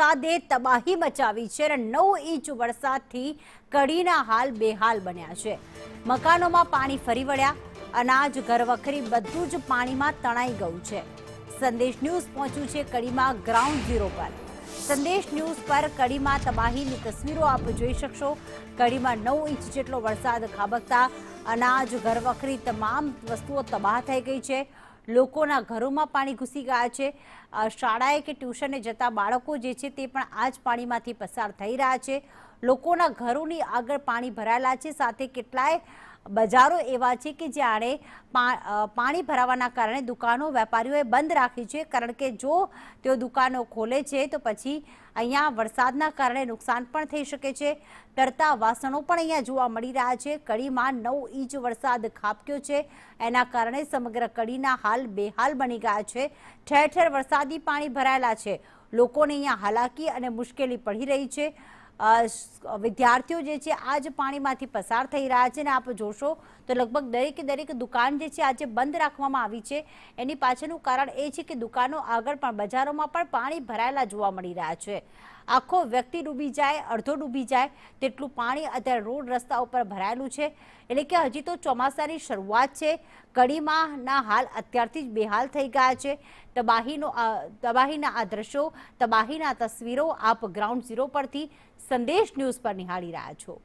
વરસાદે તબાહી મચાવી છે અને 9 ઇંચ વરસાદથી કડીના હાલ બેહાલ બન્યા છે। મકાનોમાં પાણી ફરી વળ્યા, અનાજ ઘરવખરી બધું જ પાણીમાં તણાઈ ગયું છે। સંદેશ ન્યૂઝ પહોંચ્યું છે કડીમાં ગ્રાઉન્ડ ઝીરો પર। સંદેશ ન્યૂઝ પર કડીમાં તબાહીની તસવીરો આપ જોઈ શકશો। કડીમાં 9 ઇંચ જેટલો વરસાદ ખાબકતા અનાજ ઘરવખરી તમામ વસ્તુઓ તબાહ થઈ ગઈ છે। લોકોના ઘરોમાં પાણી ઘૂસી ગયા છે। શાળાએ કે ટ્યુશને જતા બાળકો જે છે તે પણ આ જ પાણીમાંથી પસાર થઈ રહ્યા છે। લોકોના ઘરોની આગળ પાણી ભરાયેલા છે, સાથે કેટલાય બજારો એવા છે કે જ્યારે પાણી ભરાવાના કારણે દુકાનો વેપારીઓએ બંધ રાખી છે, કારણ કે જો તેઓ દુકાનો ખોલે છે તો પછી અહીંયા વરસાદના કારણે નુકસાન પણ થઈ શકે છે। તરતા વાસણો પણ અહીંયા જોવા મળી રહ્યા છે। કડીમાં 9 ઇંચ વરસાદ ખાબક્યો છે, એના કારણે સમગ્ર કડીના હાલ બેહાલ બની ગયા છે। ઠેર ઠેર વરસાદી પાણી ભરાયેલા છે, લોકોને અહીંયા હાલાકી અને મુશ્કેલી પડી રહી છે। વિદ્યાર્થીઓ જે છે આ જ પાણીમાંથી પસાર થઈ રહ્યા છે અને આપ જોશો તો લગભગ દરેક દુકાન જે છે આજે બંધ રાખવામાં આવી છે। એની પાછળનું કારણ એ છે કે દુકાનો આગળ પણ બજારોમાં પણ પાણી ભરાયેલા જોવા મળી રહ્યા છે। આખો વ્યક્તિ ડૂબી જાય, અડધો ડૂબી જાય તેટલું પાણી અત્યારે રોડ રસ્તા ઉપર ભરાયેલું છે। એટલે કે હજી તો ચોમાસાની શરૂઆત છે, કડીમાંના હાલ અત્યારથી જ બેહાલ થઈ ગયા છે। તબાહીના આ દ્રશ્યો, તબાહીના તસવીરો આપ ગ્રાઉન્ડ ઝીરો પરથી સંદેશ ન્યૂઝ પર નિહાળી રહ્યા છો।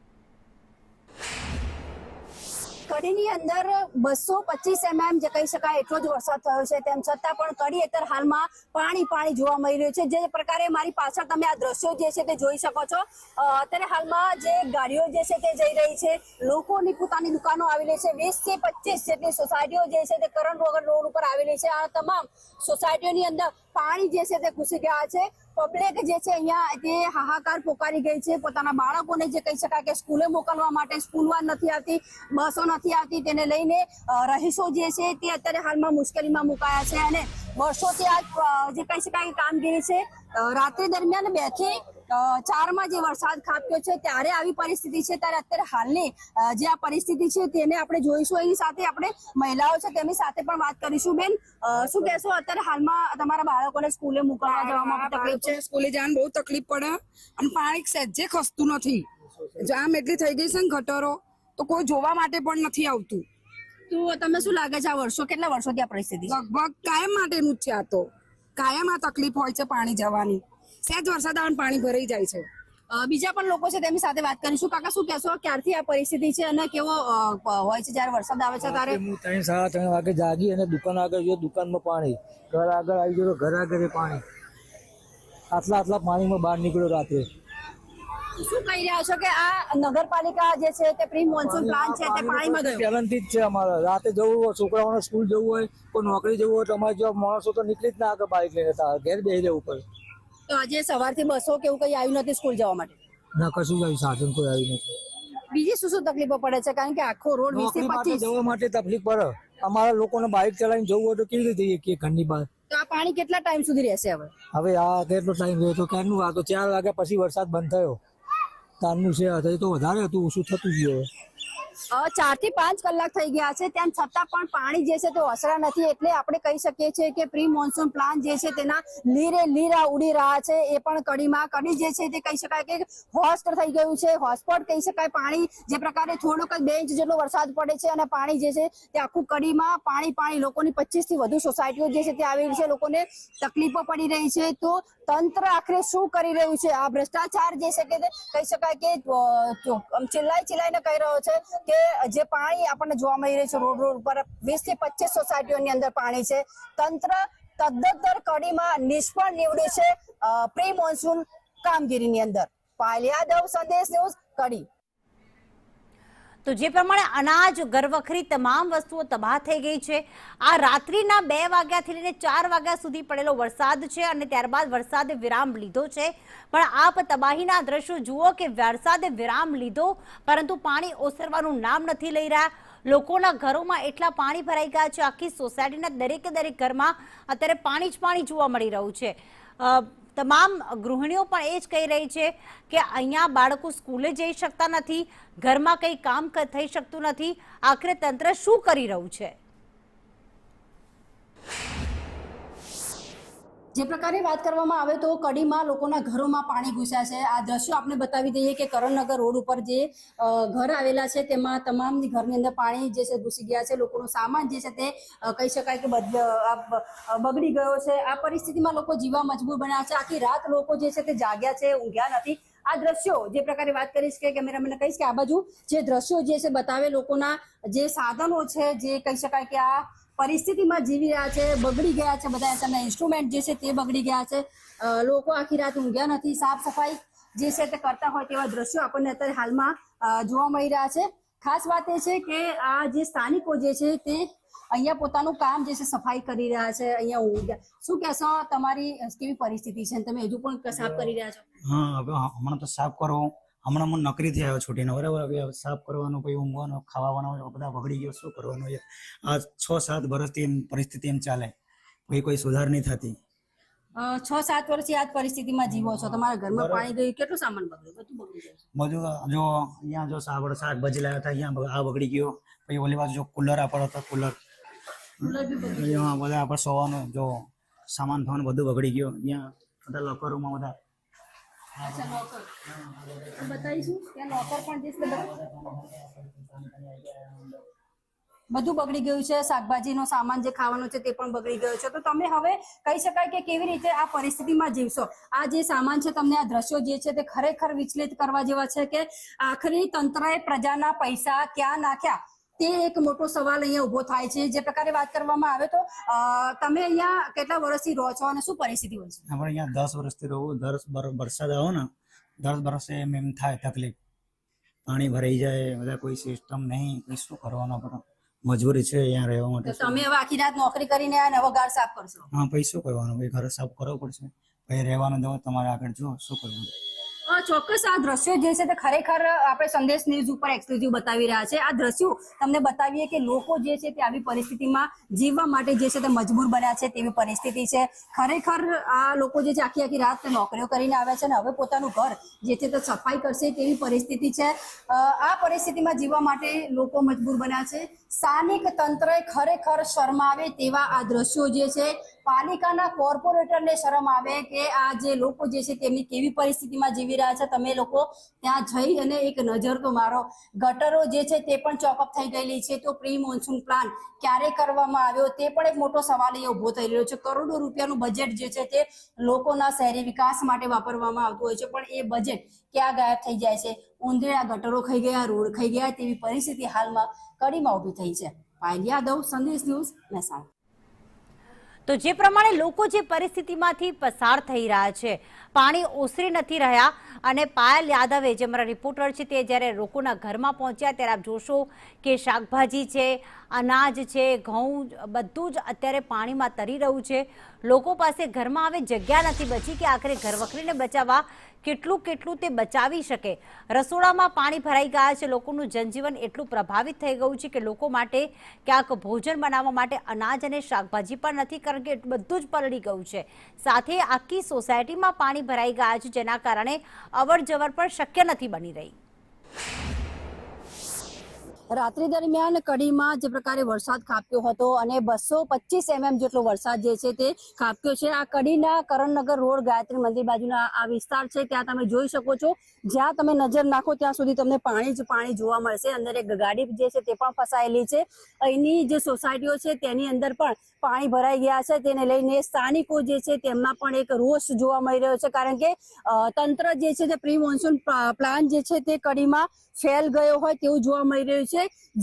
કડીની અંદર 225 mm જે કહી શકાય એટલો જ વરસાદ થયો છે, તેમ છતાં પણ કડી અત્યારે હાલમાં પાણી જોવા મળી રહ્યું છે। જે પ્રકારે મારી પાછળ તમે આ દ્રશ્યો જે છે તે જોઈ શકો છો। અત્યારે હાલમાં જે ગાડીઓ જે છે તે જઈ રહી છે, લોકોની પોતાની દુકાનો આવેલી છે। 20 થી 25 જેટલી સોસાયટીઓ જે છે તે કરણનગર રોડ ઉપર આવેલી છે। આ તમામ સોસાયટીઓની અંદર પાણી જે છે તે ઘૂસી ગયા છે। પબ્લિક જે છે અહીંયા તે હાહાકાર પોકારી ગઈ છે। પોતાના બાળકોને જે કહી શકાય કે સ્કૂલે મોકલવા માટે સ્કૂલ વાન નથી આવતી, બસો નથી આવતી, તેને લઈને રહીશો જે છે તે અત્યારે હાલમાં મુશ્કેલીમાં મુકાયા છે। અને વર્ષોથી આ જે કહી શકાય કે કામગીરી છે। રાત્રિ દરમિયાન 2 થી 4 જે વરસાદ ખાબક્યો છે ત્યારે આવી પરિસ્થિતિ છે, ત્યારે અત્યારે હાલની જે આ પરિસ્થિતિ છે તેને આપણે જોઈશું। એની સાથે આપણે મહિલાઓ છે તેમની સાથે પણ વાત કરીશું। બેન, શું કહેશો, અત્યારે હાલમાં તમારા બાળકોને સ્કૂલે મોકલવા જવામાં તકલીફ છે? સ્કૂલે જવાનું બહુ તકલીફ પડે અને પાણી સહેજે ખસતું નથી। જામ એટલી થઈ ગઈ છે ને ગટરો, તો કોઈ જોવા માટે પણ નથી આવતું। તો તમને શું લાગે છે આ કેટલા વર્ષોથી આ પરિસ્થિતિ છે? લગભગ કાયમ માટેનું જ છે। આ તો કાયમ આ તકલીફ હોય છે પાણી જવાની। સહેજ વરસાદ આવે પાણી ભરાઈ જાય છે। બીજા પણ લોકો છે તેમની સાથે વાત કરીશું। કાકા, શું કહેશો, ક્યારથી આ પરિસ્થિતિ છે અને કેવો હોય છે જયારે વરસાદ આવે છે ત્યારે? હું 3 સાડા 3 વાગે જાગી અને દુકાન આગળ ગયો, દુકાનમાં પાણી, ઘર આગળ આવી ગયો, ઘર આગળ પાણી, આટલા પાણીમાં બહાર નીકળ્યો રાત્રે। શું કહી રહ્યા છો કે આ નગરપાલિકા જે છે તે પ્રી મોન્સૂન પ્લાન છે તે પાણીમાં ગયો? પહેલાથી જ છે અમારે। રાતે જવું હોય, છોકરાઓને સ્કૂલ જવું હોય, કોઈ નોકરી જવું હોય તો અમારે જો માણસો તો નીકળી જ ના આગળ બાઇક લઈને, ઘેર બેસી રહેવું પડે। તો આજે સવારથી બસો કે એવું કઈ આવ્યું નથી સ્કૂલ જવા માટે? ના, કશું જ આવ્યું સાધન કોઈ આવ્યું નથી। બીજી શું તકલીફો પડે છે? કારણ કે આખો રોડ 20 થી 25 જવા માટે તકલીફ પડે। અમારા લોકોને બાઇક ચલાવીને જવું હોય તો કેવી રીતે જઈએ કે ઘરની બહાર? તો આ પાણી કેટલા ટાઈમ સુધી રહેશે હવે? આ કેટલો ટાઈમ રહ્યો તો ક્યારનું? આ તો 4 વાગ્યા પછી વરસાદ બંધ થયો, તારનું છે। તો વધારે હતું, ઓછું થતું જ ગયું। 4 થી 5 કલાક થઈ ગયા છે, તેમ છતાં પણ પાણી જે છે તે ઓસરા નથી। એટલે આપણે કહી શકીએ છીએ કે પ્રી મોન્સૂન પ્લાન જે છે તેના લીરા ઉડી રહ્યા છે। એ પણ કડી જે છે તે કહી શકાય કે હોસ્ટ થઈ ગયું છે, હોટસ્પોટ કહી શકાય। પાણી જે પ્રકારે થોડોક 2 ઇંચ જેટલો વરસાદ પડે છે અને પાણી જે છે તે આખું કડીમાં પાણી લોકોની 25 થી વધુ સોસાયટીઓ જે છે તે આવેલી છે, લોકોને તકલીફો પડી રહી છે। તો તંત્ર આખરે શું કરી રહ્યું છે? આ ભ્રષ્ટાચાર જે છે કે કહી શકાય કે ચિલ્લાઈને કહી રહ્યો છે કે જે પાણી આપણને જોવા મળી રહ્યું છે રોડ ઉપર 20 થી 25 સોસાયટીઓની અંદર પાણી છે। તંત્ર તદ્દન કડીમાં નિષ્ફળ નીવડ્યું છે પ્રી મોન્સૂન કામગીરીની અંદર। પાયલ યાદવ, સંદેશ ન્યૂઝ, કડી। તો જે પ્રમાણે અનાજ ઘરવખરી તમામ વસ્તુઓ તબાહ થઈ ગઈ છે। આ રાત્રિના 2 વાગ્યાથી લઈને 4 વાગ્યા સુધી પડેલો વરસાદ છે અને ત્યારબાદ વરસાદે વિરામ લીધો છે। પણ આપ તબાહીના દ્રશ્યો જુઓ કે વરસાદે વિરામ લીધો પરંતુ પાણી ઓસરવાનું નામ નથી લઈ રહ્યા। લોકોના ઘરોમાં એટલા પાણી ભરાઈ ગયા છે, આખી સોસાયટીના દરેક ઘરમાં અત્યારે પાણી જ પાણી જોવા મળી રહ્યું છે। તમામ ગૃહિણીઓ પણ એ જ કહી રહી છે કે અહીંયા બાળકો સ્કૂલે જઈ શકતા નથી, ઘરમાં કંઈ કામ થઈ શકતું નથી। આખરે તંત્ર શું કરી રહ્યું છે? જે પ્રકારે વાત કરવામાં આવે તો કડીમાં લોકોના ઘરોમાં પાણી ઘૂસ્યા છે. આ દ્રશ્યો આપણે બતાવી દઈએ કે કરણનગર રોડ ઉપર જે ઘર આવેલા છે તેમાં તમામની ઘરની અંદર પાણી જે છે ઘૂસી ગયા છે. લોકોનો સામાન જે છે તે કહી શકાય કે બગડી ગયો છે. આ પરિસ્થિતિમાં લોકો જીવવા મજબૂર બન્યા છે. આખી રાત લોકો જે છે તે જાગ્યા છે, ઊંઘ્યા નથી. આ દ્રશ્યો જે પ્રકારે વાત કરીશ કે કેમેરામેનને કહીશ કે આ બાજુ જે દ્રશ્યો જે છે બતાવે લોકોના જે સાધનો છે, જે કહી શકાય કે આ પરિસ્થિતિમાં જીવી રહ્યા છે, બગડી ગયા છે. બધા તેમના ઇન્સ્ટ્રુમેન્ટ જે છે તે બગડી ગયા છે. લોકો આખી રાત ઊંઘ્યા નથી. સાફ સફાઈ જે છે તે કરતા હોય તેવા દ્રશ્યો આપણને અત્યારે હાલમાં જોવા મળી રહ્યા છે. ખાસ વાત એ છે કે આ જે સ્થાનિકો જે છે તે અહીંયા પોતાનું કામ જે છે સફાઈ કરી રહ્યા છે. અહીંયા ઊંઘ્યા. શું કહેશો, તમારી કેવી પરિસ્થિતિ છે? તમે હજુ પણ સાફ કરી રહ્યા છો? હા, હવે હમણાં તો સાફ કરો. હમણાં હું નોકરીથી આવ્યો છૂટીને, બરાબર. હવે સાફ કરવાનું, પછી ઊંઘવાનું, ખાવાનું બધા બગડી ગયો. શું કરવાનું છે? આ 6-7 વર્ષથી એમ પરિસ્થિતિ એમ ચાલે, પછી કોઈ સુધાર નહીં થતી. 6-7 વર્ષથી આ જ પરિસ્થિતિમાં જીવો છો. તમારા ઘરમાં પાણી ગયું, કેટલું સામાન બગડ્યું? બધું બગડી ગયું છે. બધું જો અહીંયા જો શાકભાજી લાવ્યા હતા, અહીંયા આ બગડી ગયો. પછી ઓલી બાજુ જો કુલર આપડો હતો, કુલર અહીંયા બધા આપણે સોવાનું જો સામાન થવાનું બધું બગડી ગયો. અહીંયા બધા લોકરોમાં બધા બતાવીશું ત્યાં લોકર પણ જે છે બધું બગડી ગયું છે. શાકભાજીનો સામાન જે ખાવાનો છે તે પણ બગડી ગયો છે. તો તમે હવે કહી શકાય કે કેવી રીતે આ પરિસ્થિતિમાં જીવશો? આ જે સામાન છે, તમને આ દ્રશ્યો જે છે તે ખરેખર વિચલિત કરવા જેવા છે કે આખરી તંત્રએ પ્રજાના પૈસા ક્યાં નાખ્યા તે એક મોટો સવાલ અહીંયા ઉભો થાય છે. જે પ્રકારે વાત કરવામાં આવે તો તમે અહીંયા કેટલા વર્ષથી રહો છો અને શું પરિસ્થિતિ હોય છે? આપણે અહીંયા 10 વર્ષથી રહું. દર વરસાદ આવો ને 10 વર્ષે એમ થાય તકલીફ, પાણી ભરાઈ જાય, બધા કોઈ સિસ્ટમ નહીં, કોઈ શું કરવાનું આપણે મજબૂરી છે અહીંયા રહેવા માટે. તમે હવે આખી રાત નોકરી કરીને આ નવો ઘર સાફ કરશો? હા, પછી શું કરવાનું? ભાઈ ઘર સાફ કરવો પડશે, પછી રહેવાનું દો તમારે આગળ. જો શું કરવાનું? ચોક્કસ આ દ્રશ્યો જે છે તે ખરેખર આપણે સંદેશ ન્યૂઝ ઉપર એક્સક્લુઝિવ બતાવી રહ્યા છે. આ દ્રશ્યો તમને બતાવીએ કે લોકો જે છે તે આવી પરિસ્થિતિમાં જીવવા માટે જે છે તે મજબૂર બન્યા છે તેવી પરિસ્થિતિ છે. ખરેખર આ લોકો જે છે આખી રાત નોકરીઓ કરીને આવ્યા છે અને હવે પોતાનું ઘર જે છે તે સફાઈ કરશે તેવી પરિસ્થિતિ છે. આ પરિસ્થિતિમાં જીવવા માટે લોકો મજબૂર બન્યા છે. સ્થાનિક તંત્રએ ખરેખર શરમ આવે તેવા આ દ્રશ્યો જે છે, પાલિકાના કોર્પોરેટરને શરમ આવે કે આ જે લોકો જે છે તેમની કેવી પરિસ્થિતિમાં જીવી રહ્યા છે. તમે લોકો ત્યાં જઈ અને એક નજર તો મારો. ગટરો જે છે તે પણ ચોકઅપ થઈ ગયેલી છે. તો પ્રી મોન્સૂન પ્લાન ક્યારે કરવામાં આવ્યો તે પણ એક મોટો સવાલ અહીંયા ઉભો થઈ રહ્યો છે. કરોડો રૂપિયાનું બજેટ જે છે તે લોકોના શહેરી વિકાસ માટે વાપરવામાં આવતું હોય છે, પણ એ બજેટ ક્યાં ગાયબ થઈ જાય છે? ઊંધેડા ગટરો ખાઈ ગયા, રોડ ખાઈ ગયા તેવી પરિસ્થિતિ હાલમાં કડીમાં ઊભી થઈ છે. પાયલ યાદવ, સંદેશ ન્યૂઝ, મહેસાણા. તો જે પ્રમાણે લોકો જે પરિસ્થિતિમાંથી પસાર થઈ રહ્યા છે, પાણી ઓસરી નથી રહ્યા, અને પાયલ યાદવે જે અમારા રિપોર્ટર છે તે જ્યારે લોકોના ઘરમાં પહોંચ્યા ત્યારે આપ જોશો કે શાકભાજી છે, અનાજ છે, ઘઉં બધું જ અત્યારે પાણીમાં તરી રહ્યું છે. લોકો પાસે ઘરમાં હવે જગ્યા નથી બચી કે આખરે ઘરવખરીને બચાવવા કેટલું તે બચાવી શકે. રસોડામાં પાણી ભરાઈ ગયા છે. લોકોનું જનજીવન એટલું પ્રભાવિત થઈ ગયું છે કે લોકો માટે ક્યાંક ભોજન બનાવવા માટે અનાજ અને શાકભાજી પણ નથી, કારણ કે બધું જ પલળી ગયું છે. સાથે આખી સોસાયટીમાં પાણી ભરાઈ ગયા છે, જેના કારણે અવર જવર પણ શક્ય નથી બની રહી. રાત્રિ દરમિયાન કડીમાં જે પ્રકારે વરસાદ ખાબક્યો હતો અને 225 mm જેટલો વરસાદ જે છે તે ખાબક્યો છે. આ કડીના કરણનગર રોડ ગાયત્રી મંદિર બાજુના આ વિસ્તાર છે, ત્યાં તમે જોઈ શકો છો. જ્યાં તમે નજર નાખો ત્યાં સુધી તમને પાણી જ પાણી જોવા મળશે. અંદર એક ગાડી જે છે તે પણ ફસાયેલી છે. અહીંની જે સોસાયટીઓ છે તેની અંદર પણ પાણી ભરાઈ ગયા છે. તેને લઈને સ્થાનિકો જે છે તેમાં પણ એક રોષ જોવા મળી રહ્યો છે, કારણ કે તંત્ર જે છે તે પ્રી મોન્સૂન પ્લાન જે છે તે કડીમાં ફેલ ગયો હોય તેવું જોવા મળી રહ્યું છે.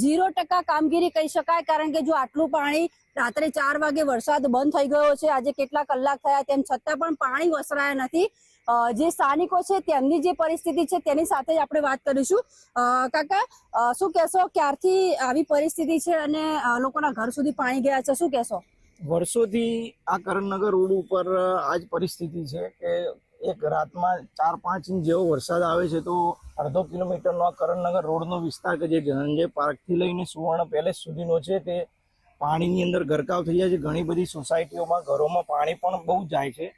0% કામગીરી કહી શકાય, કારણ કે જો આટલું પાણી રાત્રે 4 વાગે વરસાદ બંધ થઈ ગયો છે, આજે કેટલા કલાક થયા તેમ છતાં પણ પાણી વસરાયા નથી. જે સ્થાનિકો છે તેમની જે પરિસ્થિતિ છે તેની સાથે જ આપણે વાત કરીશું. કાકા, શું કહેશો, ક્યારથી આવી પરિસ્થિતિ છે અને લોકોના ઘર સુધી પાણી ગયા છે, શું કહેશો? વર્ષોથી આ કરણનગર રોડ ઉપર આ જ પરિસ્થિતિ છે કે એક રાતમાં 4-5 ઇંચ જેવો વરસાદ આવે છે તો અડધો કિલોમીટરનો આ કરણનગર રોડનો વિસ્તાર કે જે ધનંજય પાર્કથી લઈને સુવર્ણ પેલેસ સુધીનો છે તે પાણીની અંદર ગરકાવ થઈ જાય છે. ઘણી બધી સોસાયટીઓમાં ઘરોમાં પાણી પણ બહુ જાય છે.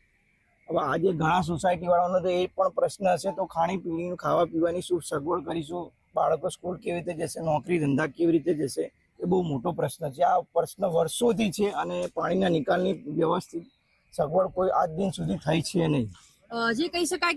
હવે આજે ઘણા સોસાયટીવાળાનો તો એ પણ પ્રશ્ન હશે તો ખાણીપીણીનું ખાવા પીવાની શું સગવડ કરીશું, બાળકો સ્કૂલ કેવી રીતે જશે, નોકરી ધંધા કેવી રીતે જશે, એ બહુ મોટો પ્રશ્ન છે. આ પ્રશ્ન વર્ષોથી છે અને પાણીના નિકાલની વ્યવસ્થિત સગવડ કોઈ આજ દિન સુધી થઈ છે નહીં. જે કહી શકાય